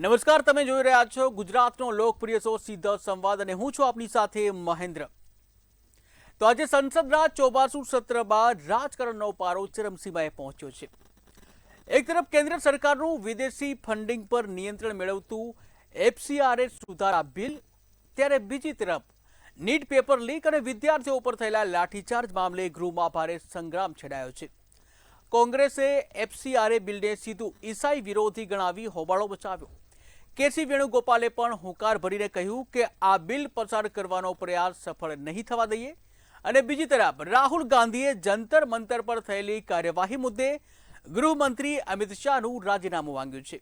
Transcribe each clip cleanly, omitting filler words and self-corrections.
નમસ્કાર, તમે જોઈ રહ્યા છો ગુજરાતનો લોકપ્રિય શો સીધો સંવાદ અને હું છું આપની સાથે મહેન્દ્ર. તો આજે સંસદના 84 સત્ર બાદ રાજકારણનો પારો ચરમસીમાએ પહોંચ્યો છે. એક તરફ કેન્દ્ર સરકારનું વિદેશી ફંડિંગ પર નિયંત્રણ મેળવતું એફસીઆરએ સુધારા બિલ, ત્યારે બીજી તરફ નીટ પેપર લીક અને વિદ્યાર્થીઓ ઉપર થયેલા લાઠીચાર્જ મામલે ગૃહમાં ભારે સંગ્રામ છેડાયો છે. કોંગ્રેસે એફસીઆરએ બિલને સીધું ઈસાઈ વિરોધી ગણાવી હોબાળો મચાવ્યો. કેસી વેણુગોપાલે પણ હુંકાર ભરીને કહ્યું કે આ બિલ પસાર કરવાનો પ્રયાસ સફળ નહીં થવા દઈએ. અને બીજી તરફ રાહુલ ગાંધીએ જંતર મંતર પર થયેલી કાર્યવાહી મુદ્દે ગૃહમંત્રી અમિત શાહનું રાજીનામું માંગ્યું છે.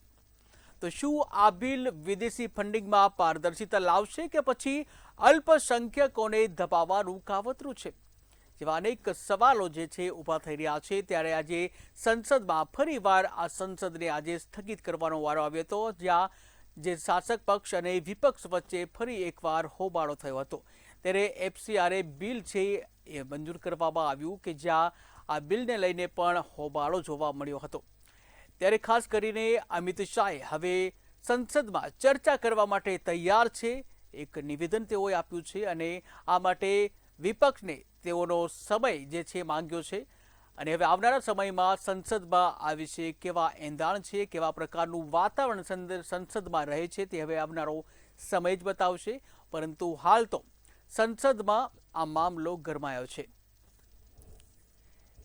તો શું આ બિલ વિદેશી ફંડિંગમાં પારદર્શિતા લાવશે કે પછી અલ્પસંખ્યકોને દબાવવાનું કાવતરું છે? જેવા અનેક સવાલો જે છે ઊભા થઈ રહ્યા છે. ત્યારે આજે સંસદમાં ફરીવાર આ સંસદને આજે સ્થગિત કરવાનો વારો આવ્યો હતો, જ્યાં જે શાસક પક્ષ અને વિપક્ષ વચ્ચે ફરી એકવાર હોબાળો થયો હતો. ત્યારે એફસીઆરએ બિલ છે એ મંજૂર કરવામાં આવ્યું કે જ્યાં આ બિલને લઈને પણ હોબાળો જોવા મળ્યો હતો. ત્યારે ખાસ કરીને અમિત શાહે હવે સંસદમાં ચર્ચા કરવા માટે તૈયાર છે. એક નિવેદન તેઓએ આપ્યું છે અને આ માટે વિપક્ષને તેઓનો સમય જે છે માંગ્યો છે. અને હવે આવનારા સમયમાં સંસદમાં આ વિશે કેવા એંધાણ છે, કેવા પ્રકારનું વાતાવરણ સંસદમાં રહે છે તે હવે આવનારો સમય જ બતાવશે. પરંતુ હાલ તો સંસદમાં આ મામલો ગરમાયો છે.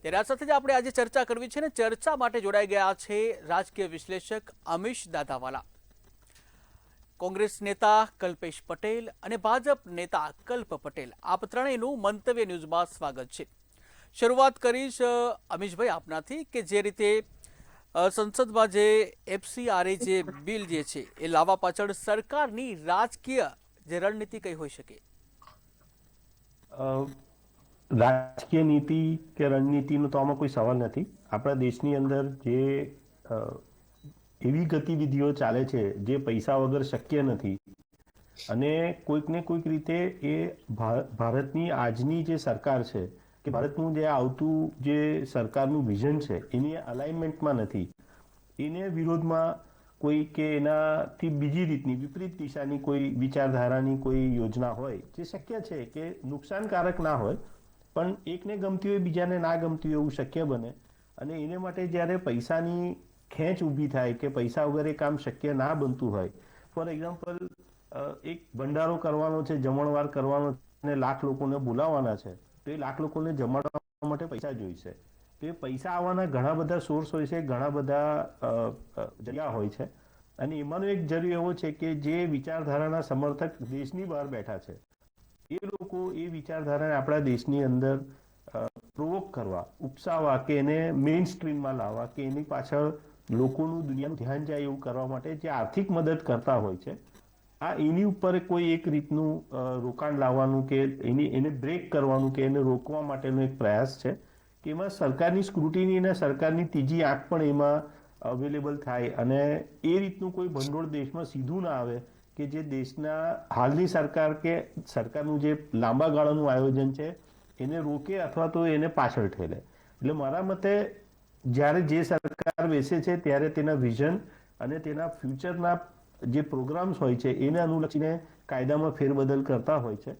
ત્યારે આ સાથે જ આપણે આજે ચર્ચા કરવી છે ને ચર્ચા માટે જોડાઈ ગયા છે રાજકીય વિશ્લેષક અમીશ દાદાવાલા, કોંગ્રેસ નેતા કલ્પેશ પટેલ અને ભાજપ નેતા કલ્પ પટેલ. આપ ત્રણેયનું મંતવ્ય ન્યૂઝમાં સ્વાગત છે. શરૂઆત કરીશ અમીશભાઈ આપનાથી કે જે રીતે સંસદમાં જે એફસીઆરએ જે બિલ જે છે એ લાવવા પાછળ સરકારની રાજકીય જે રણનીતિ કઈ હોઈ શકે? રાજકીય નીતિ કે રણનીતિનો તો આમાં કોઈ સવાલ નથી. આપણા દેશની અંદર જે એવી ગતિવિધિઓ ચાલે છે જે પૈસા વગર શક્ય નથી, અને કોઈક ને કોઈક રીતે એ ભારતની આજની જે સરકાર છે કે ભારતનું જે આવતું જે સરકારનું વિઝન છે એની અલાઇનમેન્ટમાં નથી. એને વિરોધમાં કોઈ કે એનાથી બીજી રીતની વિપરીત દિશાની કોઈ વિચારધારાની કોઈ યોજના હોય જે શક્ય છે કે નુકસાનકારક ના હોય, પણ એકને ગમતી હોય બીજાને ના ગમતી હોય એવું શક્ય બને. અને એને માટે જ્યારે પૈસાની ખેંચ ઊભી થાય કે પૈસા વગર એ કામ શક્ય ના બનતું હોય, ફોર એક્ઝામ્પલ એક ભંડારો કરવાનો છે, જમણવાર કરવાનો છે અને લાખ લોકોને બોલાવવાના છે, તો એ લાખ લોકોને જમાડવા માટે પૈસા જોઈશે. તો એ પૈસા આવવાના ઘણા બધા સોર્સ હોય છે, ઘણા બધા જગ્યા હોય છે. અને એમાંનો એક જરિયો એવો છે કે જે વિચારધારાના સમર્થક દેશની બહાર બેઠા છે, એ લોકો એ વિચારધારાને આપણા દેશની અંદર પ્રોવોક કરવા, ઉપસાવવા કે એને મેઇન સ્ટ્રીમમાં લાવવા કે એની પાછળ લોકોનું દુનિયાનું ધ્યાન જાય એવું કરવા માટે જે આર્થિક મદદ કરતા હોય છે, આ એની ઉપર કોઈ એક રીતનું રોકાણ લાવવાનું કે એને બ્રેક કરવાનું કે એને રોકવા માટેનો એક પ્રયાસ છે કે એમાં સરકારની સ્ક્રુટિની અને સરકારની ત્રીજી આંખ પણ એમાં અવેલેબલ થાય અને એ રીતનું કોઈ ભંડોળ દેશમાં સીધું ના આવે કે જે દેશના હાલની સરકાર કે સરકારનું જે લાંબા ગાળાનું આયોજન છે એને રોકે અથવા તો એને પાછળ ઠેલે. એટલે મારા મતે જ્યારે જે સરકાર બેસે છે ત્યારે તેના વિઝન અને તેના ફ્યુચરના જે પ્રોગ્રામ્સ હોય છે એને અનુલક્ષીને કાયદામાં ફેરબદલ કરતા હોય છે.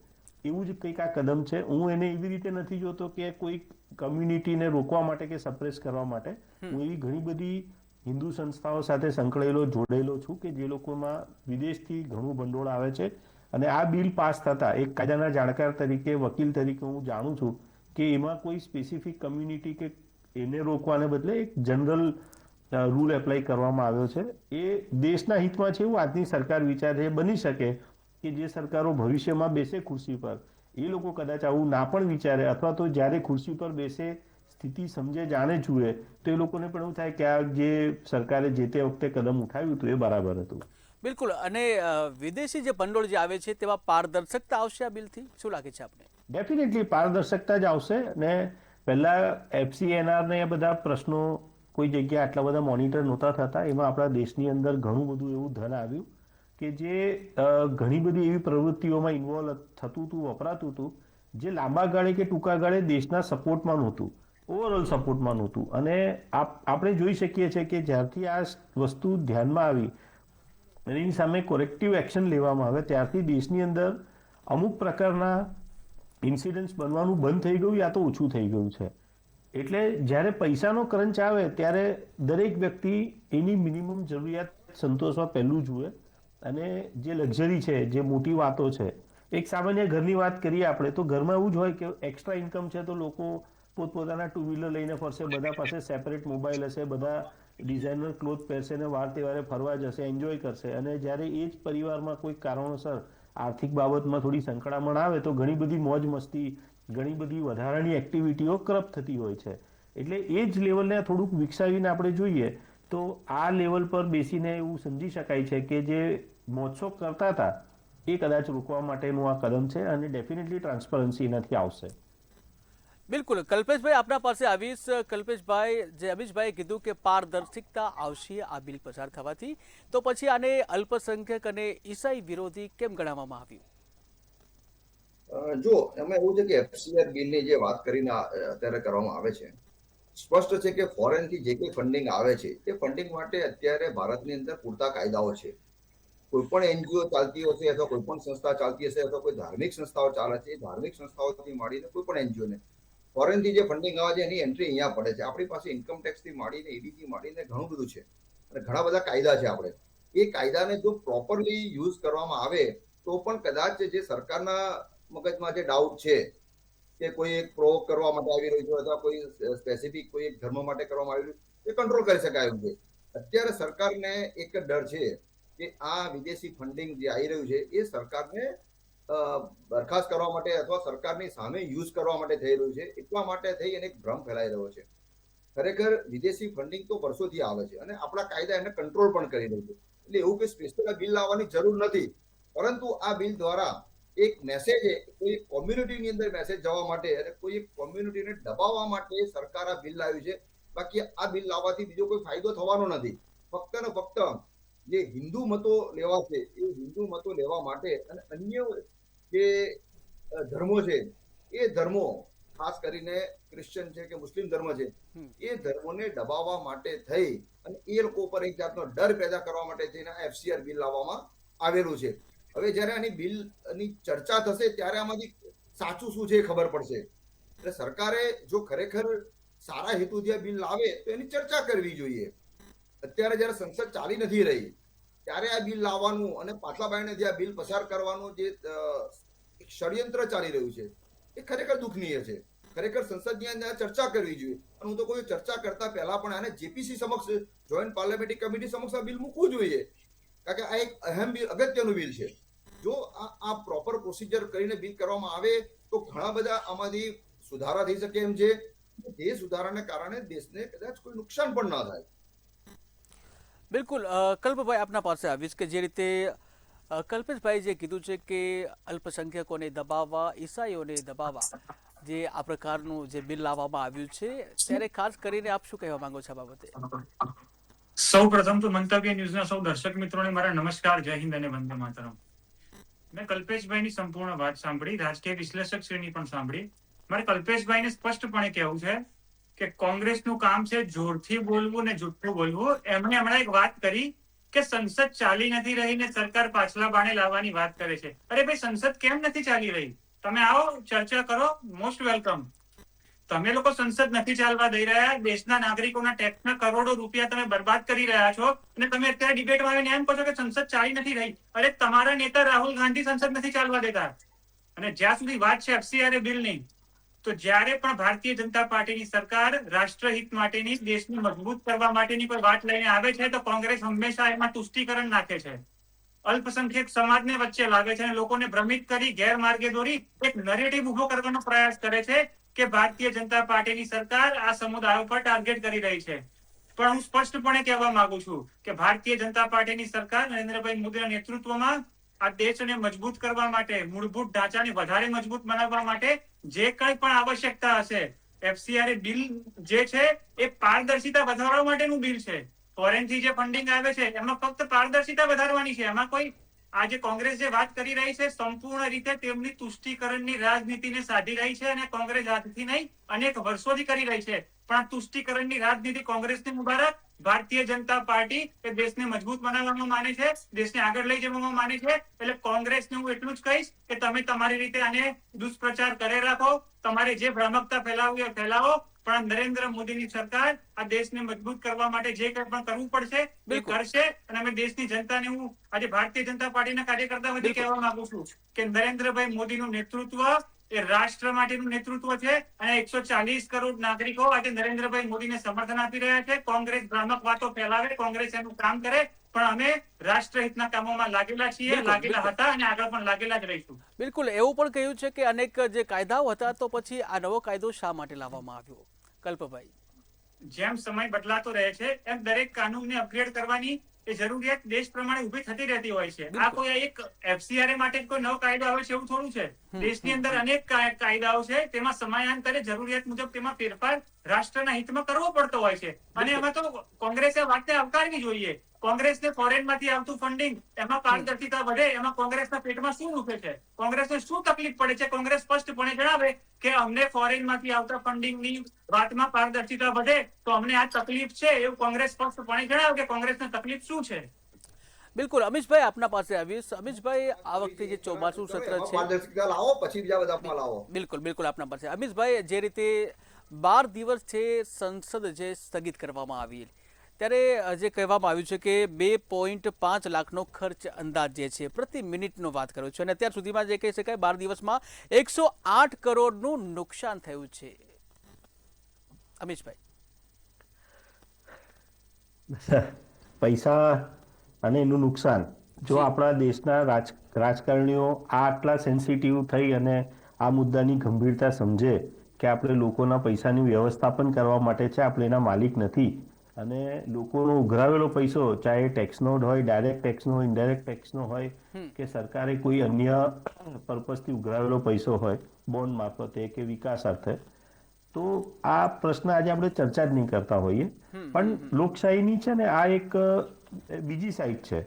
એવું જ કંઈક આ કદમ છે. હું એને એવી રીતે નથી જોતો કે કોઈ કમ્યુનિટીને રોકવા માટે કે સપ્રેસ કરવા માટે. હું એવી ઘણી બધી હિન્દુ સંસ્થાઓ સાથે સંકળાયેલો જોડેલો છું કે જે લોકોમાં વિદેશથી ઘણું ભંડોળ આવે છે. અને આ બિલ પાસ થતા એક કાયદાના જાણકાર તરીકે, વકીલ તરીકે હું જાણું છું કે એમાં કોઈ સ્પેસિફિક કમ્યુનિટી કે એને રોકવાને બદલે એક જનરલ રૂલ એપ્લાય કરવામાં આવ્યો છે. એ દેશના હિતમાં છે એવું આજની સરકાર વિચારે છે. બની શકે કે જે સરકારો ભવિષ્યમાં બેસે ખુરશી પર એ લોકો કદાચ આવું ના પણ વિચારે, અથવા તો જ્યારે ખુરશી પર બેસે સ્થિતિ સમજે જાણે જુએ તો એ લોકોને પણ એવું થાય કે આ જે સરકારે જે તે વખતે કદમ ઉઠાવ્યું હતું એ બરાબર હતું. બિલકુલ. અને વિદેશી જે ભંડોળ જે આવે છે તેમાં પારદર્શકતા આવશે આ બિલથી? શું લાગે છે આપને? ડેફિનેટલી પારદર્શકતા જ આવશે. અને પહેલા એફસીએનઆર ને એ બધા પ્રશ્નો કોઈ જગ્યાએ આટલા બધા મોનિટર નહોતા થતા. એમાં આપણા દેશની અંદર ઘણું બધું એવું ધન આવ્યું કે જે ઘણી બધી એવી પ્રવૃત્તિઓમાં ઇન્વોલ્વ થતું હતું, વપરાતું હતું, જે લાંબા ગાળે કે ટૂંકા ગાળે દેશના સપોર્ટમાં નહોતું, ઓવરઓલ સપોર્ટમાં નહોતું. અને આપણે જોઈ શકીએ છીએ કે જ્યારથી આ વસ્તુ ધ્યાનમાં આવી અને એની સામે કોરેક્ટિવ એક્શન લેવામાં આવે ત્યારથી દેશની અંદર અમુક પ્રકારના ઇન્સિડન્ટ્સ બનવાનું બંધ થઈ ગયું યા તો ઓછું થઈ ગયું છે. એટલે જ્યારે પૈસાનો ક્રંચ આવે ત્યારે દરેક વ્યક્તિ એની મિનિમમ જરૂરિયાત સંતોષવા પહેલું જુએ, અને જે લક્ઝરી છે, જે મોટી વાતો છે, એક સામાન્ય ઘરની વાત કરીએ આપણે તો ઘરમાં એવું જ હોય કે એક્સ્ટ્રા ઇન્કમ છે તો લોકો પોતપોતાના ટુ વ્હીલર લઈને ફરશે, બધા પાસે સેપરેટ મોબાઈલ હશે, બધા ડિઝાઇનર ક્લોથ પહેરશે ને વાર તહેવારે ફરવા જશે, એન્જોય કરશે. અને જ્યારે એ જ પરિવારમાં કોઈ કારણોસર આર્થિક બાબતમાં થોડી સંકળામણ આવે તો ઘણી બધી મોજ મસ્તી, ઘણી બધી વધારાની એક્ટિવિટીઓ કરપ્ટ થતી હોય છે. એટલે એ જ લેવલને થોડુંક વિકસાવીને આપણે જોઈએ તો આ લેવલ પર બેસીને એવું સમજી શકાય છે કે જે મોજશોખ કરતા હતા એ કદાચ રોકવા માટેનું આ કદમ છે, અને ડેફિનેટલી ટ્રાન્સપરન્સી એનાથી આવશે. બિલકુલ. કલ્પેશભાઈ, આપના પાસે આવીશ. કલ્પેશભાઈ, જે અમીશભાઈએ કીધું કે પારદર્શિકતા આવશે આ બિલ પસાર થવાથી, તો પછી આને અલ્પસંખ્યક અને ઈસાઈ વિરોધી કેમ ગણવામાં આવ્યું? જો એમાં એવું છે કે એફસીઆર બિલની જે વાત કરીને અત્યારે કરવામાં આવે છે, સ્પષ્ટ છે કે ફોરેનથી જે કંઈ ફંડિંગ આવે છે તે ફંડિંગ માટે અત્યારે ભારતની અંદર પૂરતા કાયદાઓ છે. કોઈ પણ એનજીઓ ચાલતી હશે અથવા કોઈ પણ સંસ્થા ચાલતી હશે અથવા કોઈ ધાર્મિક સંસ્થાઓ ચાલે છે, ધાર્મિક સંસ્થાઓથી માંડીને કોઈ પણ એનજીઓને ફોરેનથી જે ફંડિંગ આવે છે એની એન્ટ્રી અહીંયા પડે છે. આપણી પાસે ઇન્કમ ટેક્સથી માંડીને ઈડીથી માંડીને ઘણું બધું છે અને ઘણા બધા કાયદા છે. આપણે એ કાયદાને જો પ્રોપરલી યુઝ કરવામાં આવે તો પણ કદાચ જે સરકારના મગજમાં જે ડાઉટ છે કે કોઈ એક પ્રોવોક કરવા માટે આવી રહ્યું છે અથવા કોઈ સ્પેસિફિક કોઈ એક ધર્મ માટે કરવામાં આવી રહ્યું એ કંટ્રોલ કરી શકાય છે. અત્યારે સરકારને એક ડર છે કે આ વિદેશી ફંડિંગ જે આવી રહ્યું છે એ સરકારને બરખાસ્ત કરવા માટે અથવા સરકારની સામે યુઝ કરવા માટે થઈ રહ્યું છે. એટલા માટે થઈ અને એક ભ્રમ ફેલાઈ રહ્યો છે. ખરેખર વિદેશી ફંડિંગ તો વર્ષોથી આવે છે અને આપણા કાયદા એને કંટ્રોલ પણ કરી રહ્યું છે. એટલે એવું કે સ્પેશિયલ બિલ લાવવાની જરૂર નથી, પરંતુ આ બિલ દ્વારા એક મેસેજ, કોઈ કોમ્યુનિટીની અંદર મેસેજ જવા માટે અને કોઈ એક કોમ્યુનિટીને દબાવવા માટે સરકાર આ બિલ લાવ્યું છે. બાકી આ બિલ લાવવાથી બીજો કોઈ ફાયદો થવાનો નથી. ફક્ત ને ફક્ત જે હિન્દુ મતો લેવા છે એ હિન્દુ મતો લેવા માટે અને અન્ય જે ધર્મો છે એ ધર્મો, ખાસ કરીને ક્રિશ્ચન છે કે મુસ્લિમ ધર્મ છે, એ ધર્મોને દબાવવા માટે થઈ અને એ લોકો ઉપર એક જાતનો ડર પેદા કરવા માટે થઈને આ એફસીઆર બિલ લાવવામાં આવેલું છે. હવે જ્યારે આની બિલની ચર્ચા થશે ત્યારે આમાંથી સાચું શું છે એ ખબર પડશે. એટલે સરકારે જો ખરેખર સારા હેતુથી આ બિલ લાવે તો એની ચર્ચા કરવી જોઈએ. અત્યારે જ્યારે સંસદ ચાલી નથી રહી ત્યારે આ બિલ લાવવાનું અને પાછલા બાયણે જે આ બિલ પસાર કરવાનું જે એક ષડયંત્ર ચાલી રહ્યું છે એ ખરેખર દુઃખનીય છે. ખરેખર સંસદની અંદર ચર્ચા કરવી જોઈએ. અને હું તો કોઈ ચર્ચા કરતા પહેલા પણ આને જેપીસી સમક્ષ, જોઈન્ટ પાર્લામેન્ટરી કમિટી સમક્ષ આ બિલ મૂકવું જોઈએ, કારણ કે આ એક અહેમ બિલ, અગત્યનું બિલ છે. જો આ પ્રોપર પ્રોસિજર કરીને બિલ કરવામાં આવે તો ઘણા બધા આમાંથી સુધારા થઈ શકે એમ છે. એ સુધારાને કારણે દેશને કદાચ કોઈ નુકસાન પણ ના થાય. બિલકુલ. કલ્પભાઈ, આપના પાસે આવીશ કે જે રીતે કલ્પેશભાઈ જે કીધું છે કે અલ્પસંખ્યકોને દબાવવા, ઈસાઈઓને દબાવવા જે આ પ્રકારનું જે બિલ લાવવામાં આવ્યું છે, ત્યારે ખાસ કરીને આપ શું કહેવા માંગો છો આ બાબતે? સૌ પ્રથમ તો મંતવ્ય ન્યૂઝના સૌ દર્શક મિત્રોને મારા નમસ્કાર, જય હિન્દ અને વંદે માતરમ. મેં કલ્પેશભાઈની સંપૂર્ણ વાત સાંભળી, રાજકીય વિશ્લેષક શ્રેણી પણ સાંભળી. મારે કલ્પેશભાઈને સ્પષ્ટપણે કહેવું છે કે કોંગ્રેસનું કામ છે જોરથી બોલવું ને જુઠ્ઠું બોલવું. એમણે હમણાં એક વાત કરી કે સંસદ ચાલી નથી રહી ને સરકાર પાછલા બાણે લાવવાની વાત કરે છે. અરે ભાઈ, સંસદ કેમ નથી ચાલી રહી? તમે આવો, ચર્ચા કરો, મોસ્ટ વેલકમ. તમે લોકો સંસદ નથી ચાલવા દઈ રહ્યા, દેશના નાગરિકોના ટેક્સના કરોડો રૂપિયા તમે બરબાદ કરી રહ્યા છો અને તમે અત્યારે ડિબેટમાં આવીને એમ કહો છો કે સંસદ ચાલી નથી રહી. અરે તમારા નેતા રાહુલ ગાંધી સંસદ નથી ચાલવા દેતા. અને જ્યાં સુધી વાત છે એફસીઆર બિલની, તો જ્યારે પણ ભારતીય જનતા પાર્ટીની સરકાર રાષ્ટ્રહિત માટેની, દેશને મજબૂત કરવા માટેની કોઈ વાત લઈને આવે છે તો કોંગ્રેસ હંમેશા એમાં તુષ્ટિકરણ નાખે છે, અલ્પસંખ્યક સમાજને વચ્ચે લાવે છે અને લોકોને ભ્રમિત કરી ગેરમાર્ગે દોરી એક નરેટિવ ઉભો કરવાનો પ્રયાસ કરે છે કે ભારતીય જનતા પાર્ટીની સરકાર આ સમુદાયો પર ટાર્ગેટ કરી રહી છે. પણ હું સ્પષ્ટપણે કહેવા માંગુ છું કે ભારતીય જનતા પાર્ટીની સરકાર નરેન્દ્રભાઈ મોદીના નેતૃત્વમાં આ દેશને મજબૂત કરવા માટે, મૂળભૂત ઢાંચાને વધારે મજબૂત બનાવવા માટે જે કંઈ પણ આવશ્યકતા હશે, એફસીઆર બિલ જે છે એ પારદર્શિતા વધારવા માટેનું બિલ છે. ફોરેનથી જે ફંડિંગ આવે છે એમાં ફક્ત પારદર્શિતા વધારવાની છે. એમાં કોઈ આજે કોંગ્રેસ જે વાત કરી રહી છે સંપૂર્ણ રીતે તેમની તુષ્ટિકરણની રાજનીતિને સાધી રહી છે અને કોંગ્રેસ આજથી નહીં અનેક વર્ષોથી કરી રહી છે. પણ આ તુષ્ટિકરણની રાજનીતિ કોંગ્રેસની મુબારક ભારતીય જનતા પાર્ટી એ દેશને મજબૂત બનાવવામાં માને છે, દેશને આગળ લઈ જવામાં માને છે. એટલે કોંગ્રેસને હું એટલું જ કહીશ કે તમે તમારી રીતે આને દુષ્પ્રચાર કરે રાખો, તમારે જે ભ્રામકતા ફેલાવવી હોય ફેલાવો, પણ નરેન્દ્ર મોદીની સરકાર આ દેશને મજબૂત કરવા માટે જે કંઈ પણ કરવું પડશે એ બિલકુલ. કરશે. અને અમે દેશની જનતાને હું આજે ભારતીય જનતા પાર્ટીના કાર્યકર્તા વતી બિલકુલ. કહેવા માંગુ છું કે નરેન્દ્રભાઈ મોદીનું નેતૃત્વ એ રાષ્ટ્ર માટેનું નેતૃત્વ છે અને 140 કરોડ નાગરિકો આજે નરેન્દ્રભાઈ મોદીને સમર્થન આપી રહ્યા છે. કોંગ્રેસ ભ્રામક વાતો ફેલાવે, કોંગ્રેસ એનું કામ કરે, પણ અમે રાષ્ટ્રહિતના કામોમાં લાગેલા છીએ, બિલકુલ, લાગેલા બિલકુલ. હતા અને આગળ પણ લાગેલા જ રહીશું. બિલકુલ એવું પણ કહ્યું છે કે અનેક જે કાયદાઓ હતા તો પછી આ નવો કાયદો શા માટે લાવવામાં આવ્યો? કલ્પભાઈ. જેમ સમય બદલાતો રહે છે એમ દરેક કાનૂનને અપગ્રેડ કરવાની એ જરૂરિયાત દેશ પ્રમાણે ઉભી થતી રહેતી હોય છે. આ કોઈ એક FCRA માટે કોઈ નવો કાયદો આવે છે એવું થોડું છે. દેશની અંદર અનેક કાયદાઓ છે, તેમાં સમયાંતરે જરૂરિયાત મુજબ તેમાં ફેરફાર રાષ્ટ્રના હિતમાં કરવો પડતો હોય છે. અને એમાં તો કોંગ્રેસે વાતને આવકારવી જોઈએ. કોંગ્રેસને ફોરેનમાંથી આવતું ફંડિંગ એમાં પારદર્શિતા વધે, એમાં કોંગ્રેસના પેટમાં શું દુખે છે, કોંગ્રેસને શું તકલીફ પડે છે, કોંગ્રેસ સ્પષ્ટપણે જણાવે કે અમને ફોરેનમાંથી આવતા ફંડિંગની વાતમાં પારદર્શિતા વધે તો અમને આ તકલીફ છે, એવું કોંગ્રેસ સ્પષ્ટપણે જણાવે કે કોંગ્રેસને તકલીફ શું છે. બિલકુલ. અમીશભાઈ આપના પાસે આવીશ. અમીશભાઈ, આ વખતે જે ચોમાસુ સત્ર છે, પારદર્શિતા લાવો પછી બીજા બધામાં લાવો. બિલકુલ બિલકુલ આપના પાસે. અમીશભાઈ, જે રીતે 12 દિવસ છે સંસદ જે સ્થગિત કરવામાં આવી, ત્યારે જે કહેવામાં આવ્યું છે કે 2.5 લાખનો ખર્ચ અંદાજ જે છે પ્રતિ મિનિટનો વાત કર્યો છે, અને અત્યાર સુધીમાં જે કહી શકાય 12 દિવસમાં 108 કરોડનું નુકસાન થયું છે. અમીશભાઈ. પૈસા અને એનું નુકસાન, જો આપણા દેશના રાજકારણીઓ આટલા સેન્સિટિવ થઈ અને આ મુદ્દાની ગંભીરતા સમજે કે આપણે લોકોના પૈસાની વ્યવસ્થાપન કરવા માટે છે, આપણે એના માલિક નથી, અને લોકોનો ઉઘરાવેલો પૈસો, ચાહે ટેક્સનો હોય, ડાયરેક્ટ ટેક્સનો હોય, ઇનડાયરેક્ટ ટેક્સનો હોય, કે સરકારે કોઈ અન્ય પર્પઝથી ઉઘરાવેલો પૈસો હોય, બોન્ડ મારફતે કે વિકાસ અર્થે, તો આ પ્રશ્ન આજે આપણે ચર્ચા જ નહીં કરતા હોઈએ. પણ લોકશાહીની છે ને આ એક બીજી સાઈડ છે,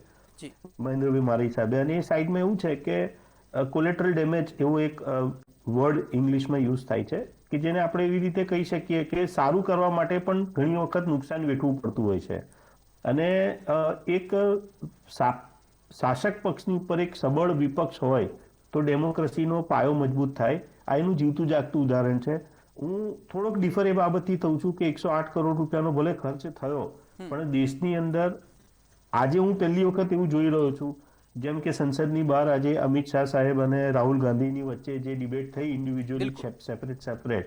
મહેન્દ્રભાઈ મારા હિસાબે. અને એ સાઈડમાં એવું છે કે કોલેટરલ ડેમેજ એવો એક વર્ડ ઇંગ્લિશમાં યુઝ થાય છે, કે જેને આપણે એવી રીતે કહી શકીએ કે સારું કરવા માટે પણ ઘણી વખત નુકસાન વેઠવું પડતું હોય છે. અને એક શાસક પક્ષની ઉપર એક સબળ વિપક્ષ હોય તો ડેમોક્રેસીનો પાયો મજબૂત થાય. આ એનું જીવતું જાગતું ઉદાહરણ છે. હું થોડોક ડિફર એ બાબતથી થઉં છું કે 108 કરોડ રૂપિયાનો ભલે ખર્ચ થયો, પણ દેશની અંદર આજે હું પહેલી વખત એવું જોઈ રહ્યો છું, જેમ કે સંસદની બહાર આજે અમિત શાહ સાહેબ અને રાહુલ ગાંધીની વચ્ચે જે ડિબેટ થઈ ઇન્ડિવિજ્યુઅલી સેપરેટ,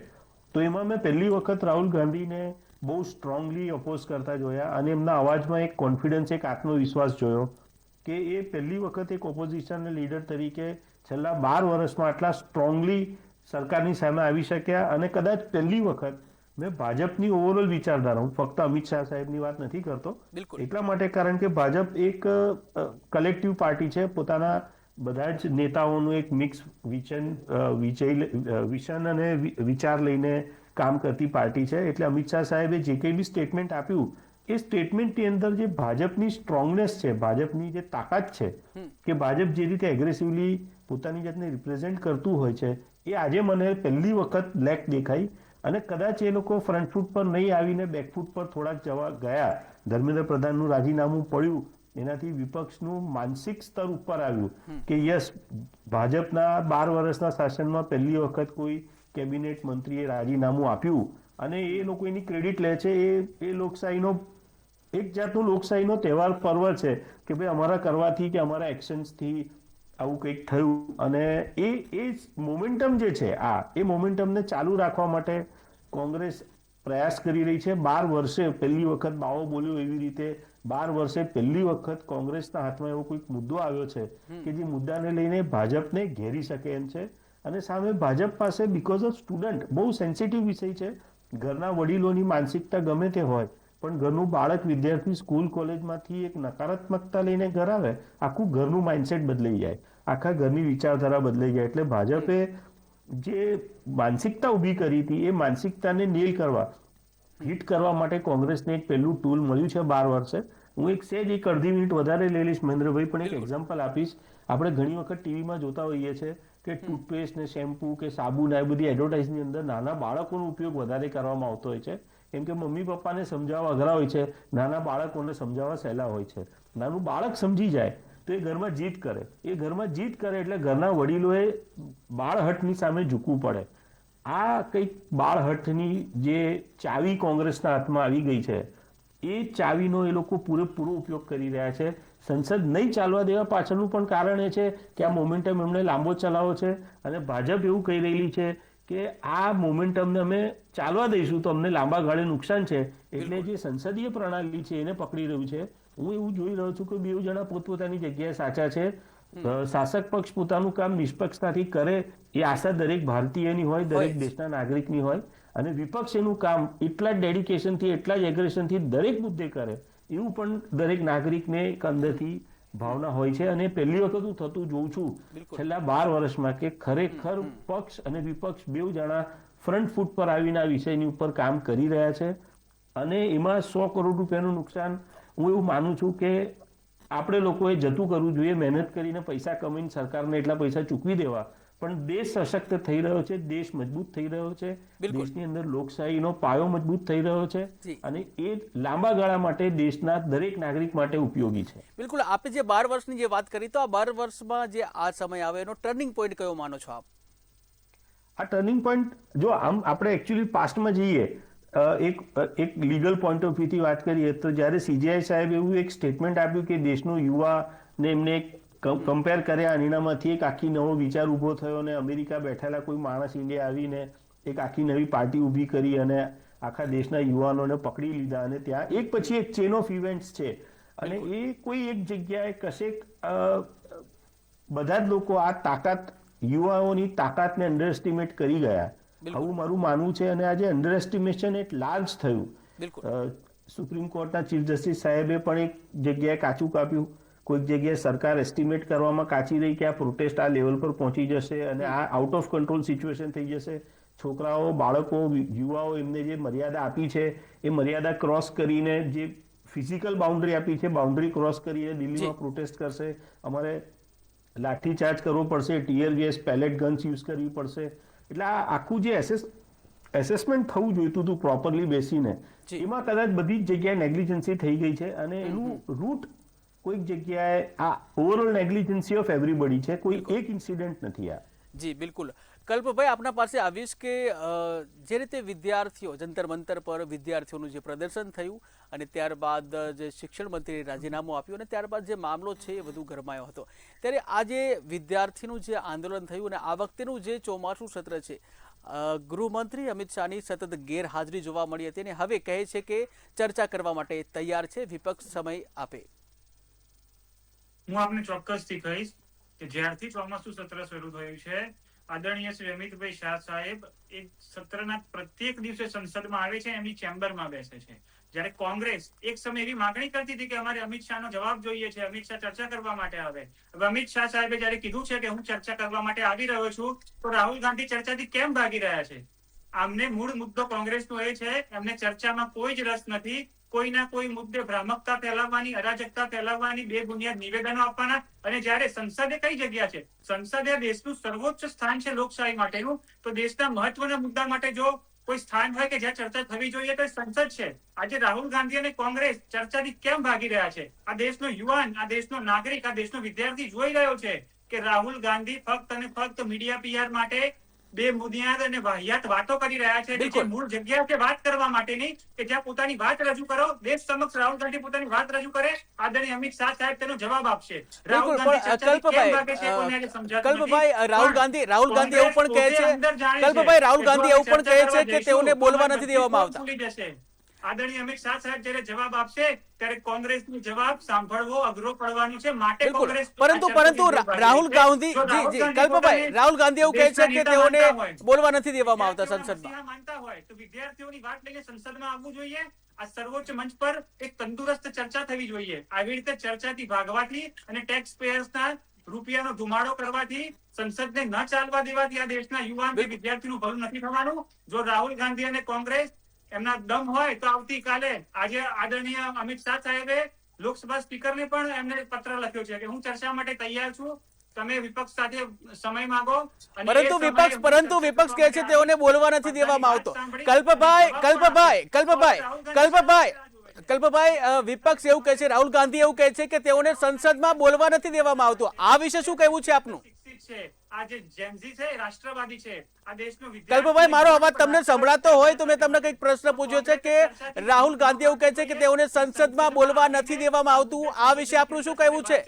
તો એમાં મેં પહેલી વખત રાહુલ ગાંધીને બહુ સ્ટ્રોંગલી ઓપોઝ કરતા જોયા, અને એમના અવાજમાં એક કોન્ફિડન્સ, એક આત્મવિશ્વાસ જોયો કે એ પહેલી વખત એક ઓપોઝિશન લીડર તરીકે છેલ્લા 12 વર્ષમાં આટલા સ્ટ્રોંગલી સરકારની સામે આવી શક્યા. અને કદાચ પહેલી વખત મેં ભાજપની ઓવરઓલ વિચારધારા, હું ફક્ત અમિત શાહ સાહેબની વાત નથી કરતો એટલા માટે, કારણ કે ભાજપ એક કલેક્ટિવ પાર્ટી છે, પોતાના બધા જ નેતાઓનું એક મિક્સ વિઝન અને વિચાર લઈને કામ કરતી પાર્ટી છે. એટલે અમિત શાહ સાહેબે જે કંઈ બી સ્ટેટમેન્ટ આપ્યું, એ સ્ટેટમેન્ટની અંદર જે ભાજપની સ્ટ્રોંગનેસ છે, ભાજપની જે તાકાત છે, કે ભાજપ જે રીતે એગ્રેસિવલી પોતાની જાતને રિપ્રેઝેન્ટ કરતું હોય છે, એ આજે મને પહેલી વખત લેક દેખાઈ. અને કદાચ એ લોકો ફ્રન્ટ ફૂટ પર નહીં આવીને બેકફૂટ પર થોડાક જવા ગયા, ધર્મેન્દ્ર પ્રધાનનું રાજીનામું પડ્યું, એનાથી વિપક્ષનું માનસિક સ્તર ઉપર આવ્યું કે યસ, ભાજપના 12 વર્ષના શાસનમાં પહેલી વખત કોઈ કેબિનેટ મંત્રીએ રાજીનામું આપ્યું, અને એ લોકો એની ક્રેડિટ લે છે. એ લોકશાહીનો એક જાતનો લોકશાહીનો તહેવાર પર્વ છે કે ભાઈ અમારા કરવાથી કે અમારા એક્શન્સથી આવું કંઈક થયું. અને એ મોમેન્ટમ જે છે, એ મોમેન્ટમને ચાલુ રાખવા માટે કોંગ્રેસ પ્રયાસ કરી રહી છે. 12 વર્ષે પહેલી વખત બાવો બોલ્યો એવી રીતે 12 વર્ષે પહેલી વખત કોંગ્રેસના હાથમાં એવો કોઈક મુદ્દો આવ્યો છે કે જે મુદ્દાને લઈને ભાજપને ઘેરી શકે એમ છે. અને સામે ભાજપ પાસે બીકોઝ ઓફ સ્ટુડન્ટ બહુ સેન્સિટિવ વિષય છે. ઘરના વડીલોની માનસિકતા ગમે તે હોય, પણ ઘરનું બાળક, વિદ્યાર્થી સ્કૂલ કોલેજમાંથી એક નકારાત્મકતા લઈને ઘર આવે, આખું ઘરનું માઇન્ડસેટ બદલાઈ જાય, આખા ઘરની વિચારધારા બદલાઈ જાય. એટલે ભાજપે જે માનસિકતા ઊભી કરી હતી, એ માનસિકતાને નેલ કરવા, હિટ કરવા માટે કોંગ્રેસને એક પહેલું ટૂલ મળ્યું છે 12 વર્ષે. હું એક અડધી મિનિટ વધારે લઈ લઈશ મહેન્દ્રભાઈ, પણ એક એક્ઝામ્પલ આપીશ. આપણે ઘણી વખત ટીવીમાં જોતા હોઈએ છીએ કે ટૂથપેસ્ટ ને શેમ્પુ કે સાબુ ને એ બધી એડવર્ટાઇઝની અંદર નાના બાળકોનો ઉપયોગ વધારે કરવામાં આવતો હોય છે, કેમ કે મમ્મી પપ્પાને સમજાવવા અઘરા હોય છે, નાના બાળકોને સમજાવવા સહેલા હોય છે. નાનું બાળક સમજી જાય તો એ ઘરમાં જીદ કરે, એ ઘરમાં જીદ કરે એટલે ઘરના વડીલોએ બાળહઠની સામે ઝૂકવું પડે. આ કંઈક બાળહઠની જે ચાવી કોંગ્રેસના હાથમાં આવી ગઈ છે, એ ચાવીનો એ લોકો પૂરેપૂરો ઉપયોગ કરી રહ્યા છે. સંસદ નહીં ચાલવા દેવા પાછળનું પણ કારણ એ છે કે આ મોમેન્ટમ એમણે લાંબો ચલાવો છે અને ભાજપ એવું કહી રહેલી છે કે આ મોમેન્ટમને અમે ચાલવા દઈશું તો અમને લાંબા ગાળે નુકસાન છે, એટલે જે સંસદીય પ્રણાલી છે એને પકડી રહ્યું છે. હું એવું જોઈ રહ્યો છું કે બે જણા પોતપોતાની જગ્યાએ સાચા છે. શાસક પક્ષ પોતાનું કામ નિષ્પક્ષતાથી કરે એ આશા દરેક ભારતીયની હોય, દરેક દેશના નાગરિકની હોય, અને વિપક્ષ એનું કામ એટલા જ ડેડિકેશનથી, એટલા જ એગ્રેશનથી દરેક મુદ્દે કરે એવું પણ દરેક નાગરિકને એક અંદરથી ભાવના હોય છે. અને પહેલી વખત હું થતું જોઉં છું છેલ્લા 12 વર્ષમાં કે ખરેખર પક્ષ અને વિપક્ષ બેઉ જણા ફ્રન્ટ ફૂટ પર આવીને આ વિષયની ઉપર કામ કરી રહ્યા છે. અને એમાં 100 કરોડ રૂપિયાનું નુકસાન હું એવું માનું છું કે આપણે લોકોએ જતું કરવું જોઈએ, મહેનત કરીને પૈસા કમાઈને સરકારને એટલા પૈસા ચૂકવી દેવા. પણ દેશ સશક્ત થઈ રહ્યો છે, દેશ મજબૂત થઈ રહ્યો છે, દેશની અંદર લોકશાહીનો પાયો મજબૂત થઈ રહ્યો છે અને એ લાંબા ગાળા માટે દેશના દરેક નાગરિક માટે ઉપયોગી છે. બિલકુલ. આપણે જે 12 વર્ષની જે વાત કરી, તો આ 12 વર્ષમાં જે આ સમય આવે એનો ટર્નિંગ પોઈન્ટ કયો માનો છો આપ? આ ટર્નિંગ પોઈન્ટ જો આમ આપણે એકચ્યુઅલી પાસ્ટમાં જઈએ, એક લીગલ પોઈન્ટ ઓફ વ્યૂથી વાત કરીએ તો જ્યારે CJI સાહેબ એવું એક સ્ટેટમેન્ટ આપ્યું કે દેશનો યુવાને એમને કમ્પેર કર્યા, એનામાંથી એક આખી નવો વિચાર ઊભો થયો અને અમેરિકા બેઠેલા કોઈ માણસ ઇન્ડિયા આવીને એક આખી નવી પાર્ટી ઊભી કરી અને આખા દેશના યુવાનોને પકડી લીધા અને ત્યાં એક પછી એક ચેન ઓફ ઇવેન્ટ્સ છે. અને એ કોઈ એક જગ્યાએ કશેક બધા જ લોકો આ તાકાત, યુવાઓની તાકાતને અંડરએસ્ટિમેટ કરી ગયા, આવું મારું માનવું છે. અને આજે અંડરએસ્ટિમેશન એક લાર્જ થયું. સુપ્રીમ કોર્ટના ચીફ જસ્ટિસ સાહેબે પણ એક જગ્યાએ કાચું કાપ્યું, કોઈક જગ્યાએ સરકાર એસ્ટિમેટ કરવામાં કાચી રહી કે આ પ્રોટેસ્ટ આ લેવલ પર પહોંચી જશે અને આ આઉટ ઓફ કંટ્રોલ સિચ્યુએશન થઈ જશે. છોકરાઓ, બાળકો, યુવાઓ એમને જે મર્યાદા આપી છે એ મર્યાદા ક્રોસ કરીને, જે ફિઝિકલ બાઉન્ડ્રી આપી છે, બાઉન્ડ્રી ક્રોસ કરીને દિલ્હીમાં પ્રોટેસ્ટ કરશે. અમારે લાઠીચાર્જ કરવો પડશે, tear gas, palette guns use કરવી પડશે. એટલે આ આખું જે એસેસમેન્ટ થવું જોઈતું હતું પ્રોપરલી બેસીને, એમાં કદાચ બધી જ જગ્યાએ નેગ્લિજન્સી થઈ ગઈ છે. અને એનું રૂટ કોઈક જગ્યાએ આ ઓવરઓલ નેગ્લિજન્સી ઓફ એવરીબડી છે, કોઈ એક ઇન્સિડન્ટ નથી આ. જી બિલકુલ. કલ્પભાઈ, આપના પાસે આવીશ કે જે રીતે વિદ્યાર્થીઓ જંતર મંતર પર વિદ્યાર્થીઓનું જે પ્રદર્શન થયું અને ત્યારબાદ જે શિક્ષણ મંત્રીએ રાજીનામું આપ્યું અને ત્યારબાદ જે મામલો છે એ વધુ ગરમાયો હતો, ત્યારે આ જે વિદ્યાર્થીનું જે આંદોલન થયું અને આ વખતેનું જે ચોમાસું સત્ર છે, ગૃહમંત્રી અમિત શાહની સતત ગેરહાજરી જોવા મળી હતી અને હવે કહે છે કે ચર્ચા કરવા માટે તૈયાર છે, વિપક્ષ સમય આપે. હું આપને ચોક્કસથી કહીશ કે જ્યારથી ચોમાસું સત્ર શરૂ થયું છે, આદરણીય શ્રી અમિતભાઈ શાહ સાહેબ એક સત્રના પ્રત્યેક દિવસે સંસદમાં આવે છે, એમની ચેમ્બરમાં બેસે છે. જ્યારે કોંગ્રેસ એક સમય એવી માંગણી કરતી હતી કે અમારે અમિત શાહનો જવાબ જોઈએ છે, અમિત શાહ ચર્ચા કરવા માટે આવે. હવે અમિત શાહ સાહેબે જયારે કીધું છે કે હું ચર્ચા કરવા માટે આવી રહ્યો છું, તો રાહુલ ગાંધી ચર્ચાથી કેમ ભાગી રહ્યા છે? આમને મૂળ મુદ્દો કોંગ્રેસનો એ છે, એમને ચર્ચામાં કોઈ જ રસ નથી. કોઈના કોઈ મુદ્દે ભ્રામકતા ફેલાવવાની, અરાજકતા ફેલાવવાની, બેબુનિયાદ નિવેદનો આપવાના. અને જ્યારે સંસદ એ કઈ જગ્યા છે? સંસદ એ દેશનું સર્વોચ્ચ સ્થાન છે લોકશાહી માટેનું. તો દેશના મહત્વના મુદ્દા માટે જો કોઈ સ્થાન હોય કે જ્યાં ચર્ચા થવી જોઈએ તો સંસદ છે. આજે રાહુલ ગાંધી અને કોંગ્રેસ ચર્ચાથી કેમ ભાગી રહ્યા છે? આ દેશનો યુવાન, આ દેશનો નાગરિક, આ દેશનો વિદ્યાર્થી જોઈ રહ્યો છે કે રાહુલ ગાંધી ફક્ત અને ફક્ત મીડિયા PR માટે બે બુનિયાદ અને વાહિયાત વાતો કરી રહ્યા છે. જે મૂળ જગ્યા છે વાત કરવા માટેની, કે જ્યાં પોતાની વાત રજૂ કરો, દેશ સમક્ષ રાહુલ ગાંધી પોતાની વાત રજૂ કરે, આદરણીય અમિત શાહ સાહેબ તેનો જવાબ આપશે. રાહુલ ગાંધી એવું પણ કહે છે, રાહુલ ગાંધી એવું પણ કહે છે કે તેઓને બોલવા નથી દેવામાં આવતા. આદરણીય અમિત શાહ સાહેબ જ્યારે જવાબ આપશે ત્યારે કોંગ્રેસનો જવાબ સાંભળવો અઘરો પડવાનો છે. માટે કોંગ્રેસ પરંતુ રાહુલ ગાંધી કલ્પભાઈ, રાહુલ ગાંધી એવું કહે છે કે તેઓને બોલવા નથી દેવામાં આવતા સંસદમાં. માનતા હોય તો વિદ્યાર્થીઓની વાત લઈને સંસદમાં આવવું જોઈએ. આ સર્વોચ્ચ મંચ પર એક તંદુરસ્ત ચર્ચા થવી જોઈએ. આવી રીતે ચર્ચાથી ભાગવાથી અને ટેક્સ પેયર્સના રૂપિયાનો ધુમાડો કરવાથી, સંસદને ન ચાલવા દેવાથી આ દેશના યુવાન કે વિદ્યાર્થીનું ભલું નથી થવાનું. જો રાહુલ ગાંધી અને કોંગ્રેસ એમના દમ હોય તો આવતીકાલે, આજે આદરણીય અમિત શાહ સાહેબે લોકસભા સ્પીકરને પણ એમને પત્ર લખ્યો છે કે હું ચર્ચા માટે તૈયાર છું. તમે વિપક્ષ સાથે સમય માંગો. અને એ પરંતુ સમયે વિપક્ષ હું પરંતુ ચર્ચા વિપક્ષ કરવા કહે છે માટે તેઓને બોલવા નથી બધાની દેવામાં વાત આવતો. સાંભળી. કલ્પભાઈ જવાબ પણ કલ્પભાઈ આપો. કલ્પભાઈ રાહુલ ગાંધી કલ્પભાઈ સાહેબ કલ્પભાઈ વિપક્ષ એવું કહે છે, રાહુલ ગાંધી એવું કહે છે કે તેઓને સંસદમાં બોલવા નથી દેવામાં આવતું. આ વિશે શું કહેવું છે આપનું? શિક્ષિત છે, આ જે જેનઝી છે એ રાષ્ટ્રવાદી છે, આ દેશનો વિદ્યાર્થી કલ્પભાઈ, મારો અવાજ તમને રાજકારણ સંભળાતો હોય તો મેં તમને નથી. કંઈક પ્રશ્ન પૂછ્યો છે કે રાહુલ ગાંધી એવું કહે છે કે તેઓને સંસદમાં બોલવા નથી દેવામાં આવતું. આ વિશે આપનું શું કહેવું છે?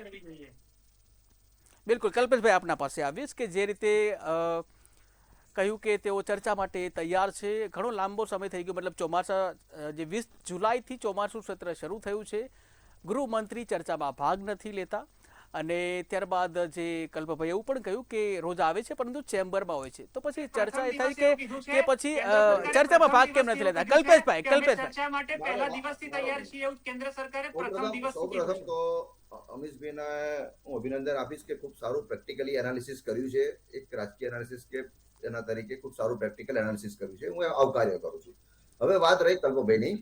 બિલકુલ કલ્પેશભાઈ, આપના પાસે આવીશ કે જે રીતે કહ્યું કે તેઓ ચર્ચા માટે તૈયાર છે. ઘણો લાંબો સમય થઈ ગયો, મતલબ ચોમાસા જે 20 જુલાઈથી ચોમાસું સત્ર શરૂ થયું છે, ગૃહમંત્રી ચર્ચામાં ભાગ નથી લેતા. અને ત્યારબાદ જે કલ્પભાઈ એવું પણ કહ્યું કે રોજ આવે છે પરંતુ ચેમ્બરમાં હોય છે. તો પછી ચર્ચા એ થઈ કે પછી ચર્ચામાં ભાગ કેમ નથી લેતા? કલ્પેશભાઈ ચર્ચા માટે પહેલા દિવસથી તૈયાર છીએ એવું કેન્દ્ર સરકારે પ્રથમ દિવસથી કીધું સૌપ્રથમ છે. તો અમીશભાઈને હું અભિનંદન આપીશ કે ખૂબ સારું પ્રેક્ટિકલી એનાલિસિસ કર્યું છે. એક રાજકીય એનાલિસિસ કે એના તરીકે ખૂબ સારું પ્રેક્ટિકલ એનાલિસિસ કર્યું છે, હું આવકાર્ય કરું છું. હવે વાત રહી કલ્પભાઈની.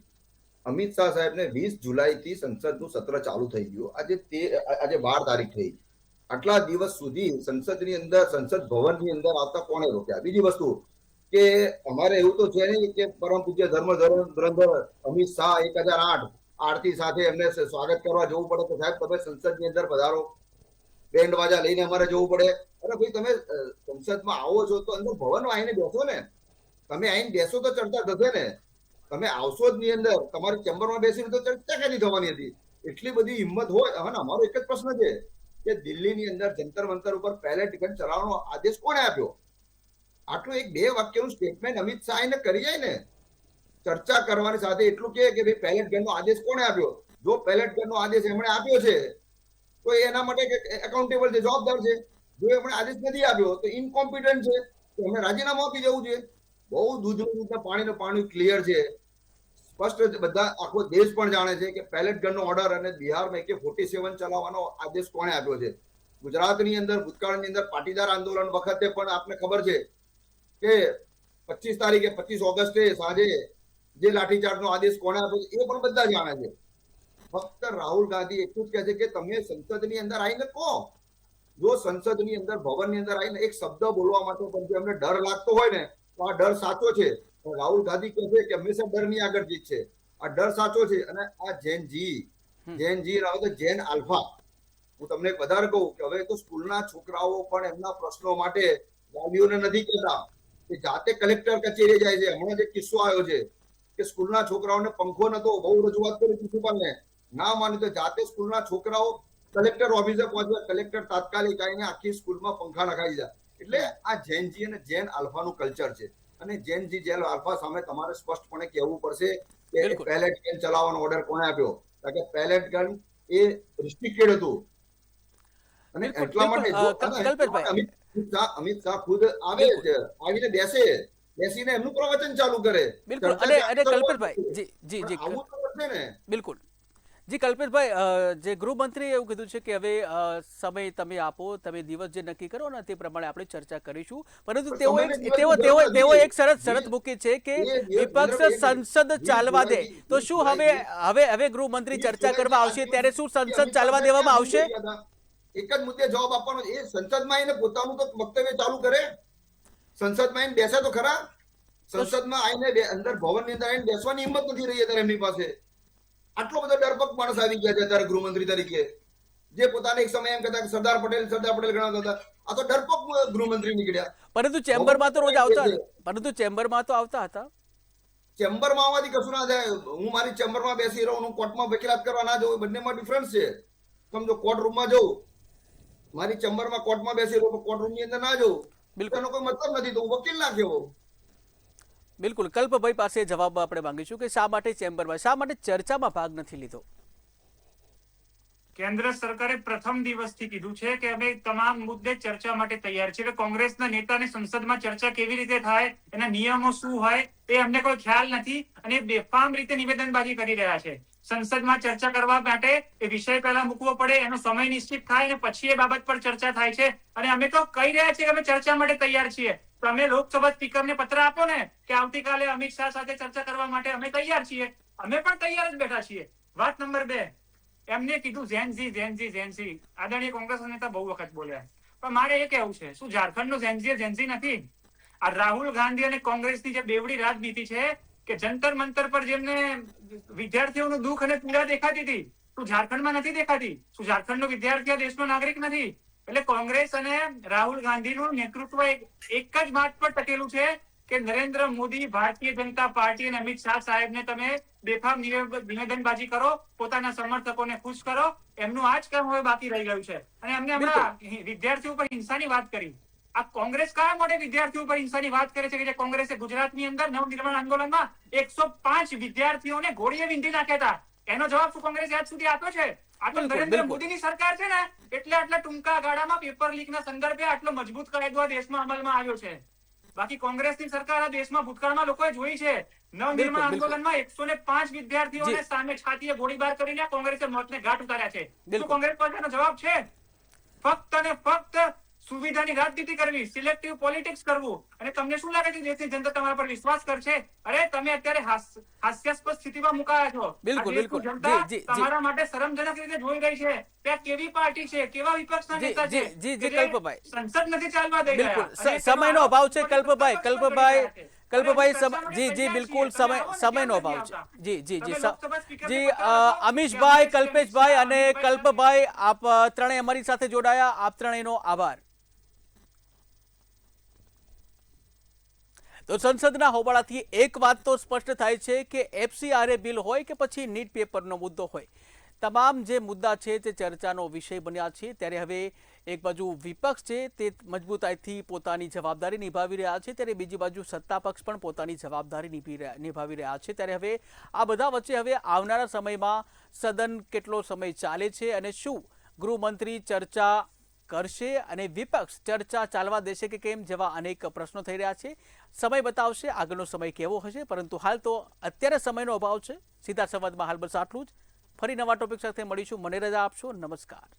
અમિત શાહ સાહેબને 20 જુલાઈથી સંસદનું સત્ર ચાલુ થઈ ગયું. આજે 12 તારીખ થઈ. આટલા દિવસ સુધી સંસદની અંદર, સંસદ ભવનની અંદર આવતા કોણે રોક્યા? બીજી વસ્તુ કે અમારે એવું તો છે નહીં કે પરમ પૂજ્ય ધર્મધર અમિત શાહ 1008 આરતી સાથે એમને સ્વાગત કરવા જવું પડે તો સાહેબ તમે સંસદની અંદર પધારો, બેન્ડ વાજા લઈને અમારે જવું પડે? અરે ભાઈ, તમે સંસદમાં આવો છો તો અંદર ભવનમાં આવીને બેસો ને. તમે આવીને બેસો તો ચર્ચા થશે ને. તમે આવશો જ ની અંદર, તમારી ચેમ્બરમાં બેસીને તો ચર્ચા કેની થવાની હતી? એટલી બધી હિંમત હોય. હવે અમારો એક જ પ્રશ્ન છે કે દિલ્હીની અંદર જંતર મંતર ઉપર પેલેટ ગન ચલાવવાનો આદેશ કોણે આપ્યો? આટલું એક 2 વાક્યનું સ્ટેટમેન્ટ અમિત શાહને કરી જાય ને. ચર્ચા કરવાની સાથે એટલું કે ભાઈ પેલેટ ગનનો આદેશ કોણે આપ્યો? જો પેલેટ ગનનો આદેશ એમણે આપ્યો છે તો એના માટે એકાઉન્ટેબલ છે, જવાબદાર છે. જો એમણે આદેશ નથી આપ્યો તો ઇનકોમ્પિટન્ટ છે, તો એમણે રાજીનામું આપી જવું છે. બહુ દૂધનું પાણી ક્લિયર છે, સ્પષ્ટ. બધા આખો દેશ પણ જાણે છે કે પેલેટ ગનનો ઓર્ડર અને બિહારમાં AK-47 ચલાવવાનો આદેશ કોણે આપ્યો છે. ગુજરાતની અંદર ભૂતકાળની અંદર પાટીદાર આંદોલન વખતે પણ આપને ખબર છે કે 25 તારીખે 25 ઓગસ્ટે સાંજે જે લાઠીચાર્જનો આદેશ કોણે આપ્યો છે એ પણ બધા જાણે છે. ફક્ત રાહુલ ગાંધી એટલું જ કહે છે કે તમે સંસદની અંદર આવીને કહો. જો સંસદની અંદર, ભવનની અંદર આવીને એક શબ્દ બોલવા માટે પણ જો એમને ડર લાગતો હોય ને તો આ ડર સાચો છે. રાહુલ ગાંધી કહે છે કે હંમેશા ડરની આગળ જીત છે. આ ડર સાચો છે. અને આ જેન રાવ તો જેન આલ્ફા. હું તમને એક વધારે કહું કે હવે તો સ્કૂલના છોકરાઓ પણ એમના પ્રશ્નો માટે વાલીઓને નથી કહેતા કે જાતે કલેક્ટર કચેરી જાય છે. હમણાં જે કિસ્સો આવ્યો છે કે સ્કૂલના છોકરાઓને પંખો નતો, બહુ રજૂઆત કરી પ્રિન્સિપાલને, ના માની તો જાતે સ્કૂલના છોકરાઓ કલેક્ટર ઓફિસે પહોંચ્યા. કલેક્ટર તાત્કાલિક આવીને આખી સ્કૂલમાં પંખા નખાઈ દીધા. એટલે આ જેનજી અને જેન આલ્ફાનું કલ્ચર છે. અને જેનજી જેન આલ્ફા સામે તમારે સ્પષ્ટપણે કહેવું પડશે કે પેલેટ ગન ચલાવવાનો ઓર્ડર કોણે આપ્યો? કારણ કે પેલેટ ગન એ રિસ્ટ્રિક્ટેડ હતું. અને એટલા માટે અમિત શાહ ખુદ આવે છે, આવીને બેસીને એમનું પ્રવચન ચાલુ કરે. બિલકુલ. અને કલ્પેશભાઈ, જી આવું તો છે ને. બિલકુલ જી કલ્પેશભાઈ, જે ગૃહમંત્રીએ એવું કીધું છે કે હવે સમય તમે આપો, તમે દિવસ જે નક્કી કરો ને તે પ્રમાણે આપણે ચર્ચા કરીશું. પરંતુ તેઓ એક શરત મૂકી છે કે વિપક્ષ સંસદ ચાલવા દે. તો શું હવે ગૃહમંત્રી ચર્ચા કરવા આવશે ત્યારે શું સંસદ ચાલવા દેવામાં આવશે? એક જ મુદ્દે જવાબ આપવાનો. એ સંસદમાં આવીને પોતાનું તો વક્તવ્ય ચાલુ કરે. સંસદમાં આવીને બેસે તો ખરા. સંસદમાં આવીને અંદર ભવનની અંદર આવીને બેસવાની હિંમત નથી રહી અત્યારે એમની પાસે. આટલો બધો ડરપક માણસ આવી ગયા છે અત્યારે ગૃહમંત્રી તરીકે, જે પોતાને એક સમય એમ કહેતા કે સરદાર પટેલ ગણાવતા હતા. આ તો ડરપક ગૃહમંત્રી નીકળ્યા. પરંતુ ચેમ્બરમાં તો રોજ આવતા હતા. ચેમ્બરમાં આવવાથી કશું ના થાય. હું મારી ચેમ્બરમાં બેસી રહું, હું કોર્ટમાં વકીલાત કરવા ના જવું, બંનેમાં ડિફરન્સ છે. સમજો કોર્ટ રૂમમાં જવું, મારી ચેમ્બરમાં કોર્ટમાં બેસી રહું, કોર્ટ રૂમની અંદર ના જવું, એનો કોઈ મતલબ નથી. તો હું વકીલ ના કહેવો. બિલકુલ. કલ્પભાઈ પાસે જવાબ આપણે માંગીશું કે શા માટે ચેમ્બરમાં, શા માટે ચર્ચામાં ભાગ નથી લીધો? કેન્દ્ર સરકારે પ્રથમ દિવસથી કીધું છે કે અમે તમામ મુદ્દે ચર્ચા માટે તૈયાર છે. એટલે કોંગ્રેસના નેતાને સંસદમાં ચર્ચા કેવી રીતે થાય, એના નિયમો શું હોય એ અમને કોઈ ખ્યાલ નથી અને બેફામ રીતે નિવેદનબાજી કરી રહ્યા છે. સંસદમાં ચર્ચા કરવા માટે એ વિષય પહેલા મૂકવો પડે, એનો સમય નિશ્ચિત થાય અને પછી એ બાબત પર ચર્ચા થાય છે. અને અમે તો કહી રહ્યા છીએ કે અમે ચર્ચા માટે તૈયાર છીએ. તો અમે લોકસભા સ્પીકરને પત્ર આપો ને કે આવતીકાલે અમિત શાહ સાથે ચર્ચા કરવા માટે અમે તૈયાર છીએ. અમે પણ તૈયાર જ બેઠા છીએ. વાત નંબર 2, એમને કીધું જેનઝી. આદરણીય કોંગ્રેસ નેતા બહુ વખત બોલ્યા, પણ મારે એ કહેવું છે, શું ઝારખંડનો જેન્સી નથી? આ રાહુલ ગાંધી અને કોંગ્રેસની જે બેવડી રાજનીતિ છે કે જંતર મંતર પર જેમને વિદ્યાર્થીઓનું દુઃખ અને પીડા દેખાતી હતી, શું ઝારખંડમાં નથી દેખાતી? શું ઝારખંડનો વિદ્યાર્થી દેશનો નાગરિક નથી? એટલે કોંગ્રેસ અને રાહુલ ગાંધીનું નેતૃત્વ એક જ વાત પર ટકેલું છે કે નરેન્દ્ર મોદી, ભારતીય જનતા પાર્ટી અને અમિત શાહ સાહેબને તમે બેફામ નિવેદનબાજી કરો, પોતાના સમર્થકોને ખુશ કરો, એમનું આ જ કામ હવે બાકી રહી ગયું છે. અને એમને હમણાં વિદ્યાર્થીઓ પર હિંસાની વાત કરી. આ કોંગ્રેસ કયા માટે વિદ્યાર્થીઓ પર હિંસાની વાત કરે છે કે જે કોંગ્રેસે ગુજરાતની અંદર નવનિર્માણ આંદોલનમાં 105 વિદ્યાર્થીઓને ગોળીએ વીંધી નાખ્યા હતા? એનો જવાબ શું કોંગ્રેસે આજ સુધી આપ્યો છે? આ તો નરેન્દ્ર મોદીની સરકાર છે ને, એટલે આટલા ટૂંકા ગાળામાં પેપર લીકના સંદર્ભે આટલો મજબૂત કાયદો આ દેશમાં અમલમાં આવ્યો છે. બાકી કોંગ્રેસની સરકાર આ દેશમાં ભૂતકાળમાં લોકોએ જોઈ છે. નવનિર્માણ આંદોલનમાં 105 વિદ્યાર્થીઓને સામે છાતીએ ગોળીબાર કરીને કોંગ્રેસે મોતને ઘાટ ઉતાર્યા છે. શું કોંગ્રેસ પાસેનો જવાબ છે? ફક્ત અને ફક્ત સુવિધાની રાજનીતિ કરવી, સિલેક્ટિવ પોલિટિક્સ કરવું. અને તમને શું લાગે છે દેશની જનતા તમારા પર વિશ્વાસ કરશે? અરે તમે અત્યારે હાસ્યાસ્પદ સ્થિતિમાં મુકાયા છો. બિલકુલ. તમારા માટે શરમજનક રીતે જોઈ રહી છે. ત્યાં કેવી પાર્ટી છે, કેવા વિપક્ષના નેતા છે, કલ્પભાઈ, સંસદ નથી ચાલવા દઈ રહ્યા. સમયનો અભાવ છે કલ્પભાઈ. જી બિલકુલ સમયનો અભાવ છે. જી અમીશભાઈ, કલ્પેશભાઈ અને કલ્પભાઈ, આપ ત્રણેય અમારી સાથે જોડાયા. આપ ત્રણેયનો આભાર. તો સંસદના હોબાળાથી એક વાત તો સ્પષ્ટ થાય છે કે FCRA બિલ હોય કે પછી નીટ પેપરનો મુદ્દો હોય, તમામ જે મુદ્દા છે તે ચર્ચાનો વિષય બન્યા છે. ત્યારે હવે એક બાજુ વિપક્ષ છે તે મજબૂતાઈથી પોતાની જવાબદારી નિભાવી રહ્યા છે, ત્યારે બીજી બાજુ સત્તા પક્ષ પણ પોતાની જવાબદારી નિભાવી રહ્યા છે. ત્યારે હવે આ બધા વચ્ચે હવે આવનારા સમયમાં સદન કેટલો સમય ચાલે છે અને શું ગૃહમંત્રી ચર્ચા કરશે અને વિપક્ષ ચર્ચા ચાલવા દેશે કે કેમ જેવા અનેક પ્રશ્નો થઈ રહ્યા છે. સમય બતાવશે આગળનો સમય કેવો હશે, પરંતુ હાલ તો અત્યારે સમયનો અભાવ છે. સીધા સંવાદમાં હાલ બસ આટલું જ. ફરી નવા ટોપિક સાથે મળીશું. મને રજા આપશો. નમસ્કાર.